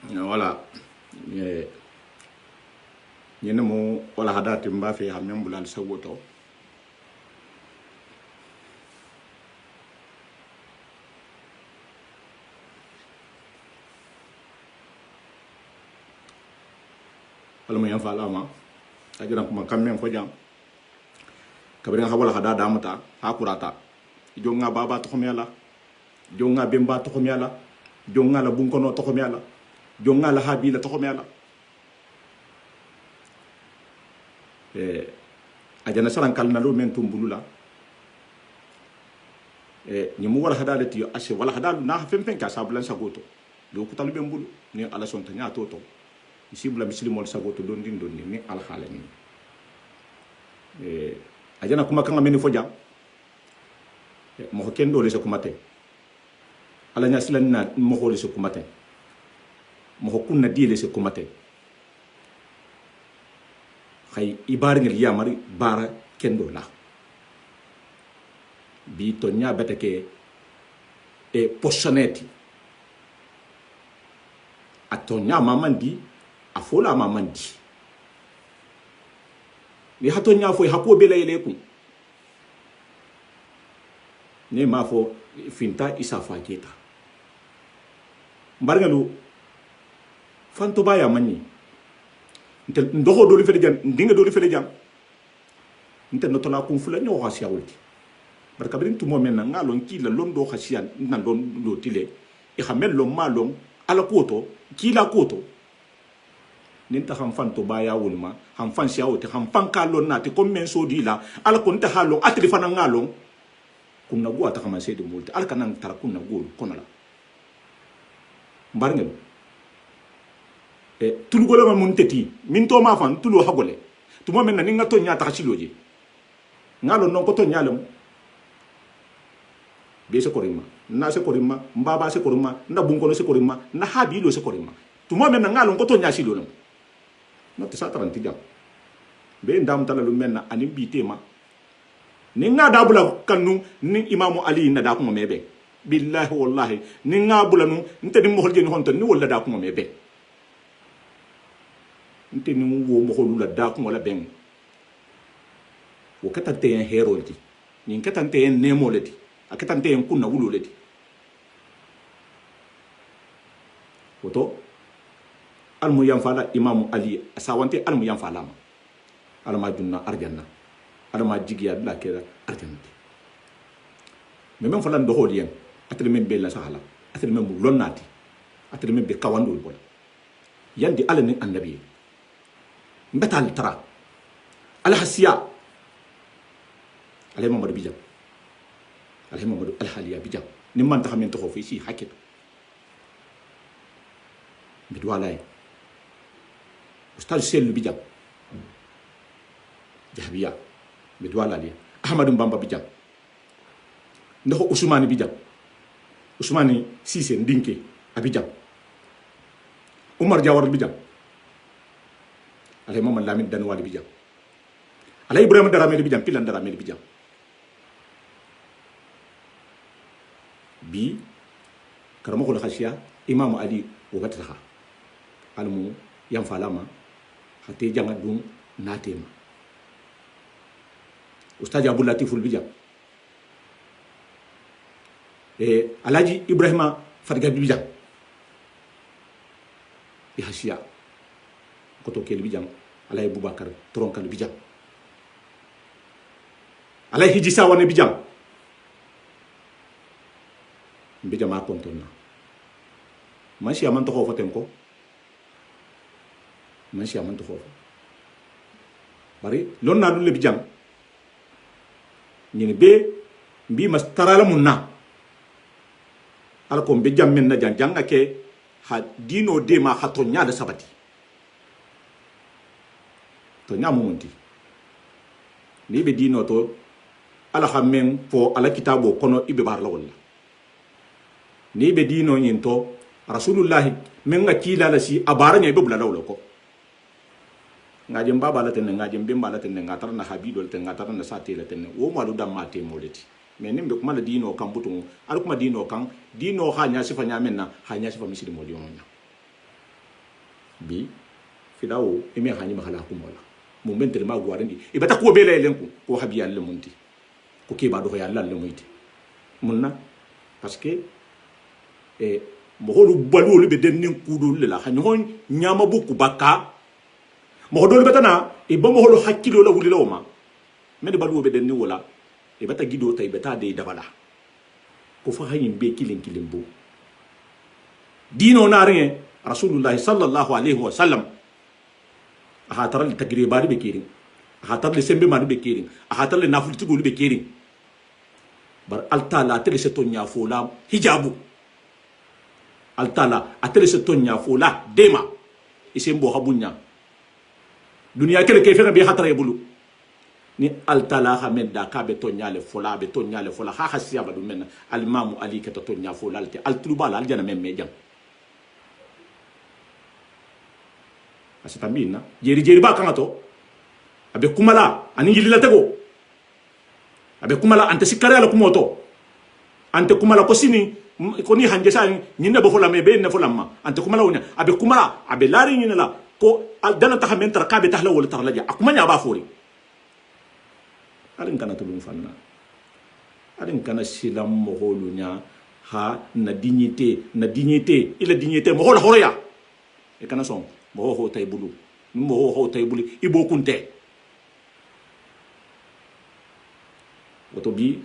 Voilà. Ñene mo wala hadati mba fe ha membulal sawoto. Wala mo yan fala ma. Ajira kuma kammen fo jam. Kabira ha wala hada damata ha kurata. Jonga baba to khomyala. Jonga bemba to khomyala. Jonga la bunkono to khomyala. Jonga la habila to khomyala. Ajana saran kalna lo men tumbulula ni mu wala hadale ti ashe wala hadalu na femfen ka sabulan sagoto do kutalu be mbulu ni ala son tanya toto isibula muslimol sagoto don din don ni ala halani ajana kuma kan ameni foja mo kendo le se kumate ala nya silan na mo hole se kumate mo kunna dile se kumate hay ibar ngel yamari bara kendo la bi to nya betake e possoneti atonya mamandi afola mamandi ni hatonya fo hapo bela ile ku ne mafo finta isafa keta mbargalu fanto baya manni ndoho do li fele jam ndinga do li fele jam nte no tola kun fula nyo hasiya wulti barka birin tumo men na ngalon ki la londo hasiya nan don do tile e xamel lo malon ala koto ki la koto nin ta xam fanto baya wulma xam fan siya wote xam fan kalon nati comme men so di la ala kon ta halon atri fana ngalon kun na go ta xama sedi multi ala kanan tar kun na go konala mbarngel tulu gole ma mun teti min to ma fan tulu hagole tuma men na ninga to nya ta chiloje ngalo non ko to nyalum be se korima na se korima mbaba se korima nda bunko se korima na habi lo se korima tuma men na ngalo ko to nya chilo no te sa taranti jam be ndam tala lu men na ani bi tema ni nga da bula kanu ni imamu ali na da ko mebe billahi wallahi ni nga bula nu nte ni mo holje ni honto ni wala da ko mebe nte ni wo mo holula da ko wala ben wo katante en herolti ni katante en nemoleti akatante en kunna wuloleti woto almu yanfala imam ali asawante almu yanfala ma alma junna arjanna alma jigiya la kera arjanna mais même fala ndo holien atel men bella sahala atel men bu lonnati atel men be kawandul boy yandi alani annabi mbetal tara ala hasiya ala mamadou bijam ala mamadou al haliya bijam ni man taxamen to fi ci hakito bi walay ustad sel bijam jahbiya bi walali ahmadou bamba bijam ndako ousmane bijam ousmane cissé ndinké abijam oumar diawar bijam ala mama lamine dan wali bijam ala ibrahima darame bijam pilan darame bijam bi karamo ko khashiya imam ali o batata almu yam falama hate janga dum natema ustad abou latiful bijam alaji ibrahima fatiga bijam bi hashiya koto kel bijam alay boubacar tronkal bijam alay hiji sawane bijam bijam a kontonna mansi aman to fotem ko mansi aman to fof bari lonna dul bijam ñini be mbi mas tarala munna alko bijam men na janga ke ha dino de ma hato nyaada sabati to nyamu monti ni be dino to ala xamen fo ala kitabo kono ibe bar la wala ni be dino nyinto rasulullah men nga kila la si abara nya be bula lawlo ko ngaje mbaba la ten ngaje mbemba la ten ngatar na habidol ten ngatar na sate la ten wo malu dam mate moleti mais nimbe kuma la dino kan butung al kuma dino kan dino ha nya sifa nya menna ha nya sifa misiri mo dionya bi fidawo eme ha ni mahala ku mola mo mentel ma gwarandi e bata ko bele lenku ko habi yalla munti ko ke ba do yalla le muyti munna parce que mo holu balu le be den nin kudu le la hanyon nyama buku baka mo do le betana e ba mo holu hakkilo la wuli lawma me de balu be den ni wala e bata gido tay beta de dabala ko fa hayin be kilin bo dino na rien rasulullah sallallahu alaihi wasallam aha taral tagriba be kirin aha taral sembe ma be kirin aha taral nafulti go be kirin bar altala tele se tonya fola hijabu altala atele se tonya fola dema isembo habunya dunia kele ke fena be hatara yebulu ni altala hameda ka be tonya le fola ha hasiya badu men al imam ali ka tonya fola alti altuluba al jana men mejam asitambina jeri ba kan to abe kumala ani yilila tego abe kumala ante sikare ala kumoto ante kumala ko sini ko ni hanje sa nyinde bo fola me be ne fola ma ante kumala wonya abe kumala abe lari nyina la ko dana ta hamen tar ka be tahla wala tar laja akuma nya ba fori arin kana tulun fanna arin kana silam mo holunya ha na dignité ila dignité mo hol horoya e kana son mo ho tay bulu mo ho tay bulu ibo kunte woto bi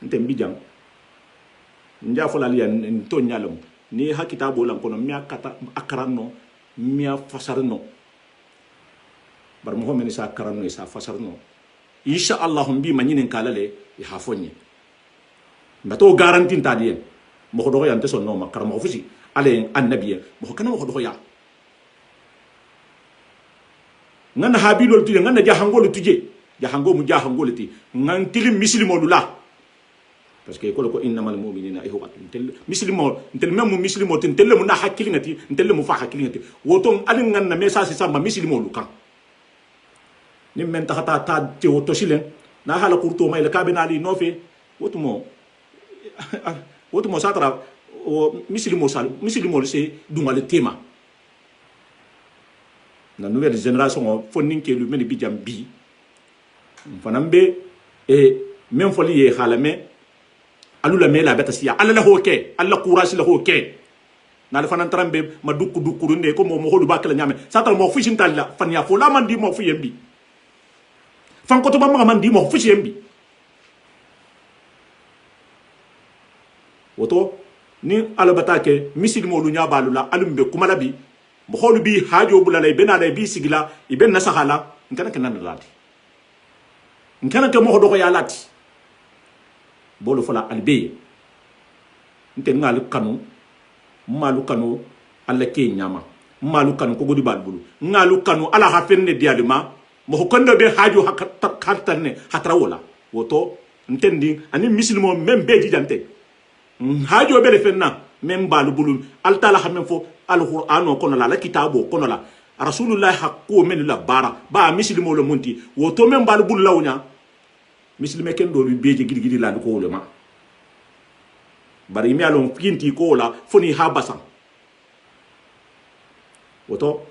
ntem bijang nja fola liya to nyalum ni hakita bolan kono mi akata akaranno mi fasarno bar mo men sa akaranno sa fasarno insha Allah bi manyin kalale ya hafonye mbato garanti tadien mo ko do yante sonno makar mo fusi ale annabiya mo kana mo do ya ngana habilol tuje ngana jahangol tuje jahango mu jahangol ti ngan tilim muslimo lula parce que ko innamal mu'minina ihwatun tel muslimo tel même muslimo tel mu na hakilingati tel mu fa hakilingati woto alin ngan na message sama muslimo lukan ni men taxata ta te woto silen na hala kurto may la kabena ali nofe woto mo satra o muslimo se dungal tema na nouvelle génération fonin ke lu meni bijam bi fanambe e même foli ye halame alula mela beta siya alla la hoke alla courage la hoke na la fanan trambe ma dukku ne ko mo holu bakala nyame satra mo fushin talla fan ya fo la man di mo fu yembi fan ko to ba man di mo fu yembi woto ni alabata ke misil mo lu nya balula alumbe kumala bi mo holu bi hajo bulala bena la bi sigila iben nasahala ngana kenan lati ngana ke mo do ko ya lati bolu fala albe nte ngalu kanu malu kanu alla ke nyama malu kanu ko godi balbulu ngalu kanu ala hafenne dialima mo kondo be hajo hakartanne hatrawala woto ntendi ani muslimo membe jijante hajo be fenna mem balbulu altala hamen fo alqur'ano kono la kitabo kono la rasulullah hakko men la bara ba muslimo le monti woto mem balbulu lawnya muslime ken do lu beje gidi la ko le ma bari mi alon pinti ko la foni habasan woto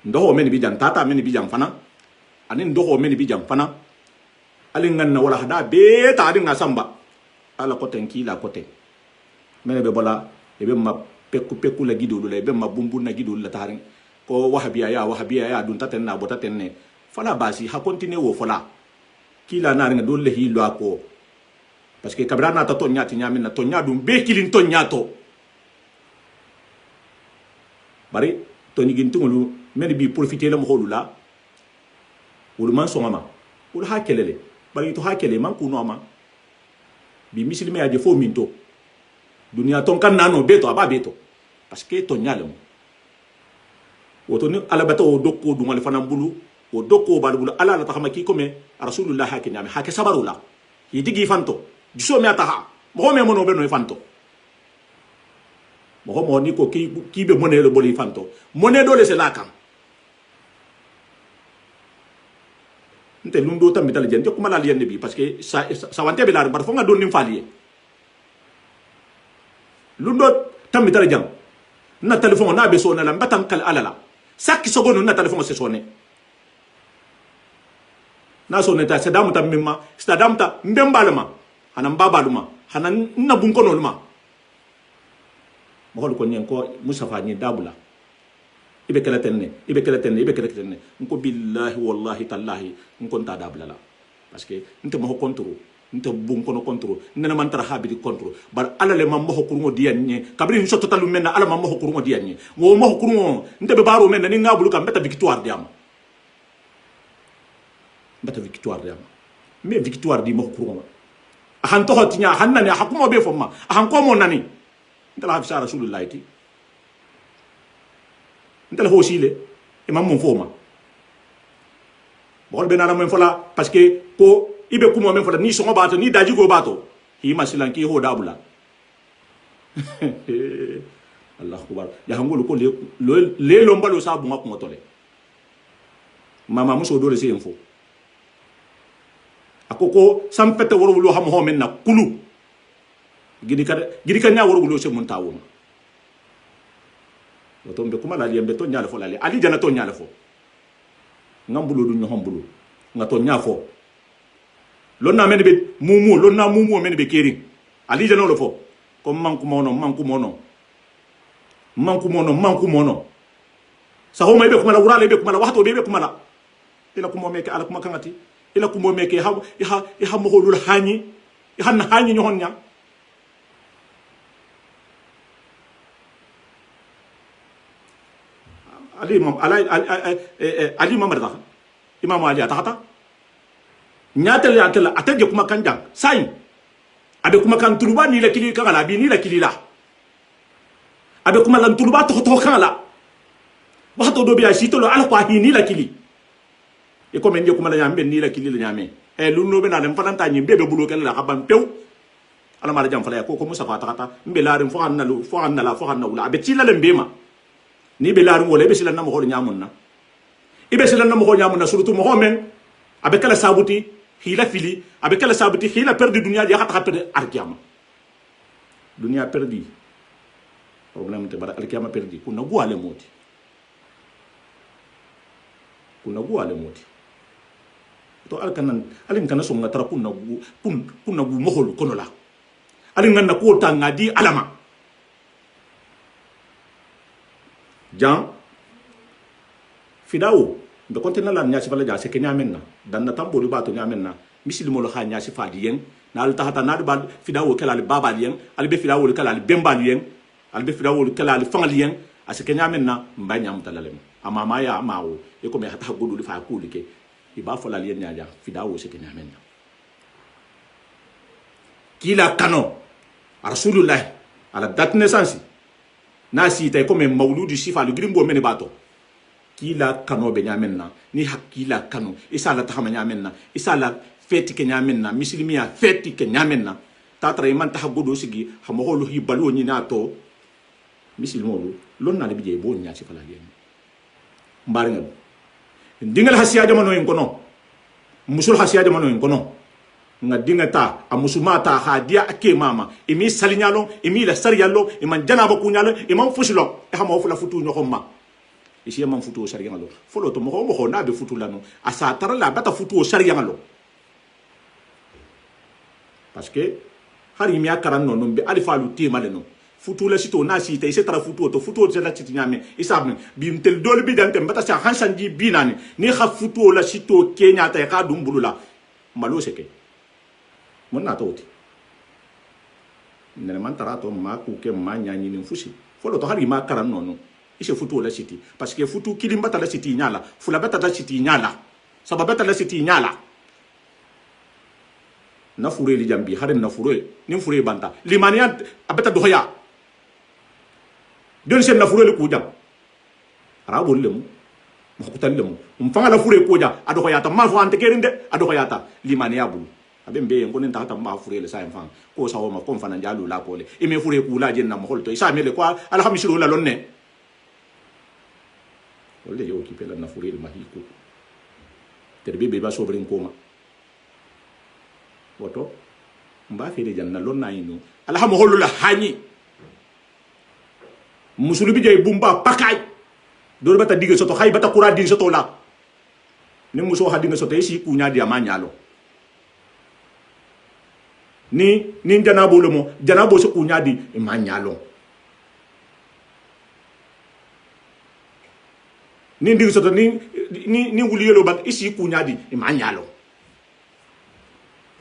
ndo men bi jan tata men bi jan fana ani ndo men bi jan fana alin nganna wala hada be ta adin samba ala ko tenki la kote men be bola e be ma pekku la gido la be ma bumbu na gido la tarin ko wahabiya ya dun taten na bota tenne fala basi ha continue wo fala kila na ringa dole hi lo ako parce que kabra na to nyati nyami na to nyadum be kilin to nyato bari to nyigin tungulu men bi profiter la mo holula wul man songama wul ha kelele bari to ha kele man kuno ama bi muslimi ya defo minto dunia ton kan nano beto aba beto parce que to nyalem woto ni alabata o dokko dungal fanambulu o dokko balbulu ala la tahama ki kome rasulullah hakin yami hake sabarula yidigi fanto diso me ataha mo me mono be no fanto mo ni ko ki be moné le boli fanto moné do le se lakan nte lundo tam metal jen te kuma la liyen bi parce que sa wante be la bar fo nga don nim faliye lundo tam metal jang na telephone na be so na la mbatan kal alala sakki sogono na telephone se sonné na so neta sedam tam mimma stadam ta mbembalma hanan babaluma hanan na bunkono luma mo hol ko nyen ko musafa ni dabula ibe kala tenne nko billahi wallahi tallahi nko ta dabula la parce que nte mo contrôle nte bunkono contrôle nena man tara habidi contrôle bar ala le mam mo kurungo dianye kabri so totalu menna ala mam mo kurungo dianye wo mo kurungo nte be baro menna ni ngabulu kam beta victoire diam beta victoire diam mais victoire di mo kurungo han to hotinya han nani hakumo be fomma han ko mo nani ndala hafsa rasulullah ti ndala hosile imam mon foma bol benana men fola parce que ko ibe kumo men fola ni songo bato ni daji go bato hi masilan ki ho dabula allah akbar ya hangolo ko le lombalo sa bunga ko tole mama muso dole se info akoko sam fete worwulo ham ho men na kulu gidi ka nya worwulo se mun tawo wato mbe kuma la liembe to nyale fo la ali jana to nyale fo ngambulo du ñohom bulu nga to nya fo lonna men be mumu lonna mumu men be keri ali jana lo fo ko manku mono sa ho may be kuma la wurale be kuma la waxto be kuma la ila kuma meke ala kuma kangati ila kuma meke ha mo holul hani han hani ñohon nya ali imam rada imam ali atata nyatel ataje kuma kanjang sai abe kuma kan tuluba ni la kili kala bi ni la kili la abe kuma lan tuluba to kala waxto do biya sitolo ala kwa hi ni la kili e ko men je kuma la nyambe ni la kili la nyame e lu no be na dem falanta nyi bebe bulo kel la xabam pew ala mara jam fala ko musa fa takata mbe la rim fo hanna wula abe tila le mbema ni be larum wala be sila na mo hol nyamunna ibe sila na mo hol nyamunna surtout mo men abe kala sabuti hila fili abe kala sabuti hila perdu dunya ya khata perdu alkiyama dunya perdi problème te bara alkiyama perdi kuna guale moti to alkanan alin kana so ngatra kuna gu mo hol kono la alin ngana ko tanga di alama Jan fidawo be kontena la nyasi fala ja se kenya menna dan na tambo bato nya menna misil mo lo ha nyasi fadi yen na al tahata na ba fidawo kala al baba yen al be fidawo kala al bemba yen al be fidawo kala al fangal yen ase kenya menna mbanya mutalalem ama maya amawo e ko me hata godu li fa ko like e ba fala yen nya ja fidawo se kenya menna kila kano rasulullah ala date naissance nasi tay comme mawludu sifa le grimbo men bato kila kano be nyamenna ni hakila kano isa la tahama nyamenna isa la feti ke nyamenna muslimia feti ke nyamenna tatra man tahagudo sigi hamolo hibalu ni nato muslimo lon na bije bo nya ci fala yen mbaringal dingal hasiya jamano en kono musul hasiya jamano en kono nga dingata a musumata ha dia ake mama imi salinyalo imi la sariyalo iman janaba kunyalo iman fushilo e ha mo fula futu no ma isi man futu sariyalo folo to mo na be futu lanu asa tar la bata futu sariyalo parce que hari mi akaran no be alifa lu tema le no futu la sito na sita ise tara futu to futu de la titi nyame isabne bi mtel dol bi dante bata sa hansanji binani ni kha futu la sito kenya ta ka dumbulula malo seke monna tawti nene man tarato ma ku ke ma nyanyi ni fusi folo to hari ma karan nono ise futu la city parce que futu kilimba ta la city nyala fula bata la city nyala sababata la city nyala na fure li jambi hare na fure ni fure banta limaniya abata doya don sen na fure li ku jam arabo lemu mo ko tan lemu mfanga la fure ko ja adoya ta ma fo ante kerinde adoya ta limaniya bulu abembe ngone ntata mba furele sa enfant ko sa o ma ko mfana njalu la ko le e me fure ku la jenna mo holto isa mele ko alhamdulillah la lonne wala yo ki pela na furele ma hiko terbe be ba sobrin koma woto mba fere janna lonna yinu alhamu holula hani musulubi jay bumba pakay do bata dige soto hay bata kura din soto la ni muso hadinga soto isi kunya dia manyalo ni janabo le mo janabo so kunya di manyalo ni dige soto ni wuliyelo bat isi kunya di manyalo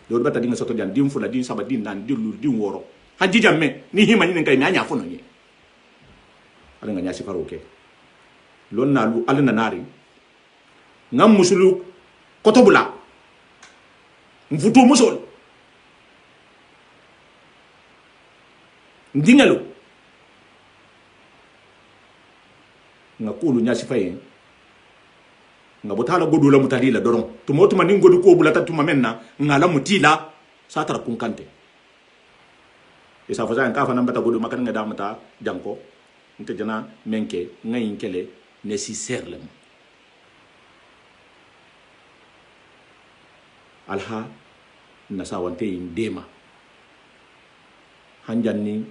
do bata dinga soto jan dim fula din saba din nan dilul din woro haji jamme ni hima ni ngai nya fono ni ala nga nya sifaro ke lon na lu ala na nari ngam musulu kotobula mfutu musol ndingalo nga kulu nya sifaye nga botala godula mutalila doron tumotuma ni ngodu ko bulata tuma menna ngala mutila satara kunkante isa faza en kafa nambata godu makan nga damata janko nte jana menke ngayin kele nécessaire le alha nasawante indema hanjanni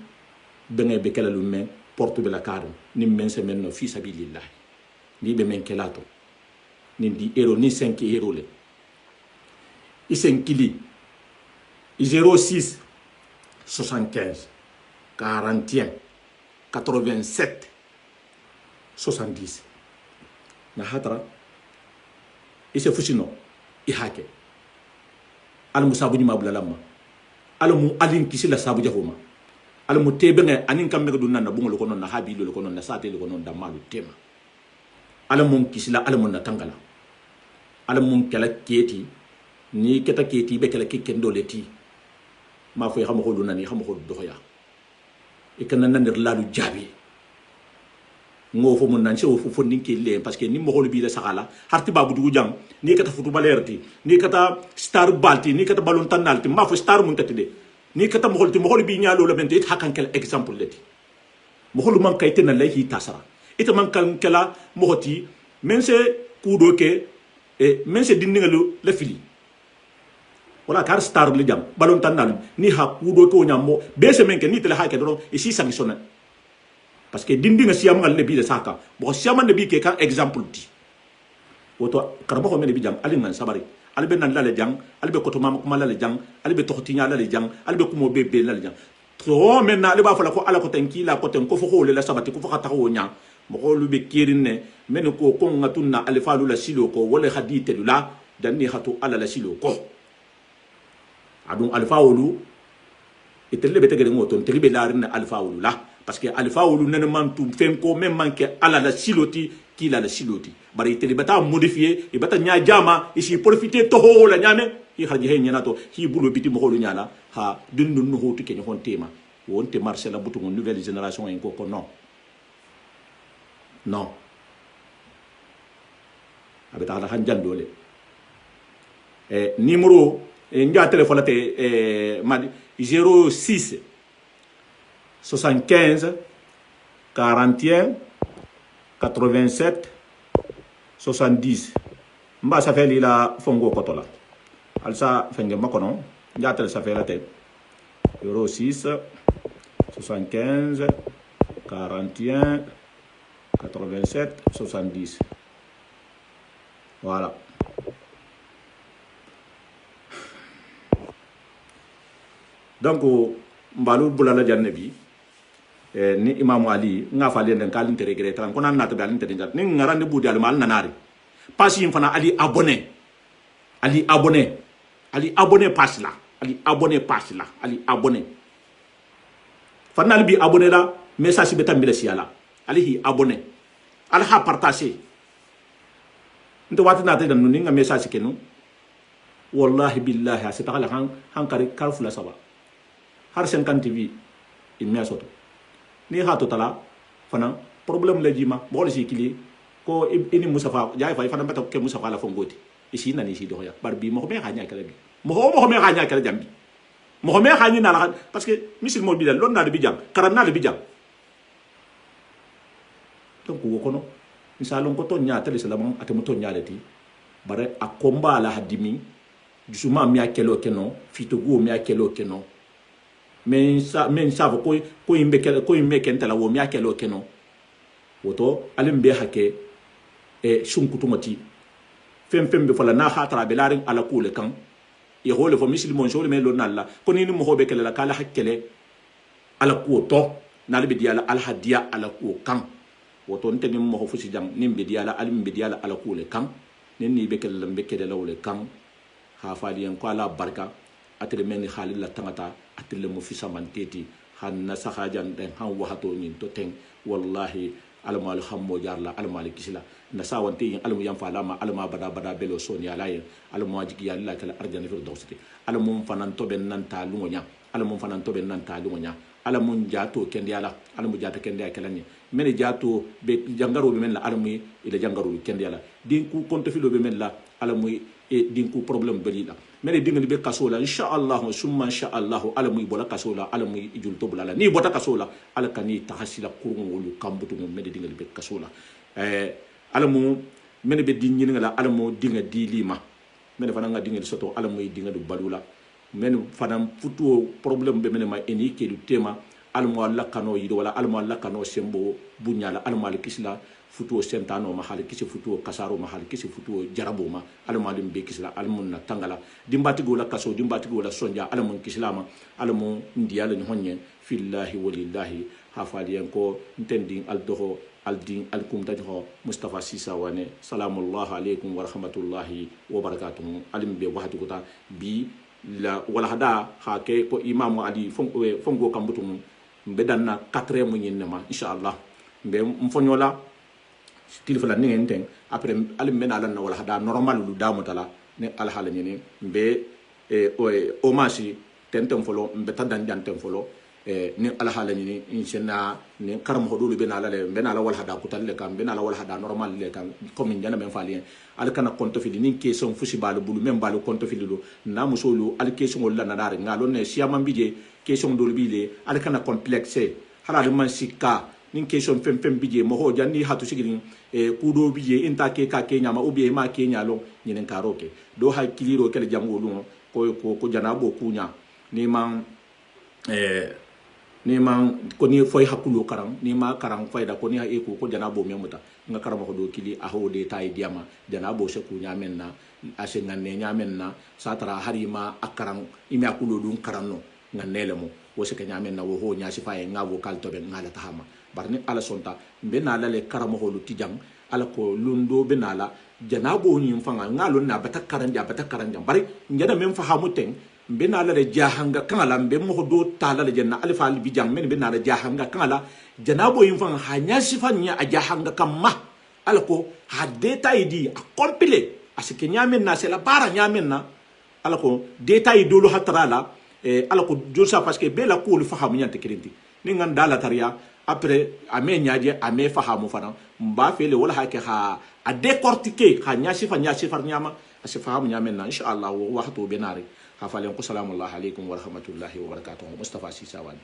benga be kala lumme portu be la kadum ni men se men no fi sabilillah ni be men kelato ni di hero ni 5 hero le i 5 kili i 06 75 41 87 70 na hatra i se fusino i hake al musabu ni mabula lamma al mu alin kisila sabu jahuma al mu tebe anin kambe ko dunna na bungol ko non na habilu ko non na sate ko non da malu tema al mu kisila al mu na tangala al mu kala keti ni keta keti be kala kikendo leti ma fay xam ko dunna ni xam ko doxya e kan nan der lalu jabi ngo fo mun nan ci fo fo ninki le parce que ni mo hol bi la sakala harti babu dugu jang ni kata footballerti ni kata star balti ni kata ballon tanalti ma fo star mun tati de ni kata mo hol bi nyaalo la bente hakan kel exemple leti mo hol man kayte na lay tasara ita man kan kala mo hoti men se kudo ke e men se dinningalu la fili wala kar star le jam ballon tanal ni ha kudo ko nyammo be se men ke ni tele ha ke do e si sanctionné parce que dindinga siam ngal lebi de saka bo siam ne bi ke kan exemple di woto karbo ko men bi jam ali ngan sabari ali be nan la le jang ali be koto mama kuma la le jang ali be tokti nya la le jang ali be kumo be la le jang to men na ali ba fala ko ala ko tanki la ko ten ko fo le la sabati ko fo khata ko nya mo ko lu be kirine men ko ko ngatunna ali falu la silo ko wala hadite la dan ni hatu ala la silo ko adun alfa wulu itelle be tegere ngoton telibe la rin alfa wulu la parce que alpha wulu nene mantu fenko même manke ala la siloti ki la siloti bari tele bata modifier e bata nya jama e si profiter to ho la nyame hi haji he nyana to hi bulo biti mo holu nyala ha dundu no hotu ke nyon tema wonte marché la butu nouvelle génération en ko non non abeta la hanjan dole numéro nja téléphone te madi 06 75 41 87 70 mba sa feli la fongo kotola alsa fenge makono njatel sa fela te 06 75 41 87 70 voilà donc mbalu bulala jannabi ni imam ali nga fa len kan intere gre tan ko nan nata dal intere jat ni ngarande budi al mal nanari pasi fana ali abonné pass la ali abonné fana ali bi abonné la message be tambile siala ali hi abonné al ha partager ndo wat nata dan ni nga message kenu wallahi billahi asitaqala han kari karfula saba har 50 tv imya soto ni ha totala fana problème la jima bol si kili ko ini musafa jaay fay fana bata ke musafa la fongoti isi nani si doya barbi mo me hanya kala bi mo me hanya kala jambi mo me hanya na la parce que misil mo bi dal lon na bi jam karam na bi jam donc wo kono misalon ko ton nya tele salam atamo ton nya leti bare a komba la hadimi jusuma mi akelo keno fitogo mi akelo keno men sa ko imbe kentala wo mi akelo keno woto alimbe hake e sunkutumati fem be fala na hatara be larin ala kule kan e hole fo muslimon jole men lo nalla ko ni mo hobe kala kala hakkele ala ko to nalbe diala al hadiya ala ko kan woto nte ni mo fusi jam nimbe diala alimbe diala ala kule kan nen ni be kala lambe kede lawle kan ha fali en ko ala barka atere men khalil la tangata atere mo fisa man teti han na sahajan den han wahato nyin to ten wallahi almal hammo jarla almal kisila na sawante yin almu yan falama alma bada belo soni alaye almu wajiki ya Allah kala arjana fir dawsati almu fanan to ben nan ta lungonya almu fanan to ben nan ta lungonya almu jato kendi ala almu jato kendi akala ni men jato be jangaro be men la almu ila jangaro kendi ala din ku konto filo be men la almu e din ku problem beli la men dinga be kasola insha Allah summa insha Allah almu bola kasola almu ijul to bulala ni bota kasola alkani tahasila kurun wolu kambutu men dinga be kasola alamu mene be din nyinga la alamu dinga dilima mene fana nga dinga soto alamu dinga du balula mene fana futuo problème be mene ma eni ke du tema alamu alla kano yido wala alamu alla kano sembo bunyala alamu al kisla futuo sentano ma hal kisi futuo kasaro ma hal kisi futuo jarabo ma alamu alim be kisla alamu na tangala dimbati go la kaso dimbati go la sonja alamu kislama alamu ndiyala ni honye fillahi walillahi hafaliyan ko ntendi al doho aldin alkum tajho Mustafa Sisa wane salamullah alaykum wa rahmatullahi wa barakatuh alim be wahatu kota bi la wala hada ha ke ko imam ali fongo kambutum be danna 4e mo nyinema inshallah be mfonyola tilfa la ni enten après alim mena lan wala hada normal lu damutala ne alhala nyene be o masi tentem folo be tadan jantem folo ni alhala ni insena ni karam hodulu benala le benala wal hada kutal le kam benala wal hada normal le kam comme njana men falien al kana konto fili ni question fusi balu bulu men balu konto fili lo na musolu al question wala na dare ngalo ne siama bije question dolu bile al kana complexe hala de man sikka ni question fem bije mo ho janni hatu sigiri kudo bije inta ke ka ke nyama ubi ma ke nyalo nyinen karoke do ha kiliro kele jangolu ko janabo kunya ni man ni man ko ni foy hakulo karang ni ma karang fayda ko ni ha eko ko janabo memuta nga karama ko do kili a ho de tay diama janabo se ku nyamen na ase nganne nyamen na satara harima akarang imi akulo dun karanno nganele mo wo se ka nyamen na wo ho nyasi faye ngabo kalto be ngala tahama barni ala sonta be na la le karama ho lu tijang ala ko lundo be na la janabo ni mfanga ngalo na batakaranja bari ngada men fahamu teng bena la jahanga kala mbe mo do tala le janna alfa al bijang men bena la jahanga kala janabo yimfan hanya sifanya a jahanga kamma alko ha data idi a complet asike nyamen na c'est la bara nyamen na alko data idolo hatrala alko josa parce que bela ko lu fahamu nyante kirinti ni nganda la tariya après ame nyaaje ame fahamu fana mba fele wala hake ha a décortiquer ha nya sifar nyama asifahamu nyamen na inshallah wa wahto benari hafalen ko salamu alaykum wa rahmatullahi wa barakatuh Mustafa Sisa wane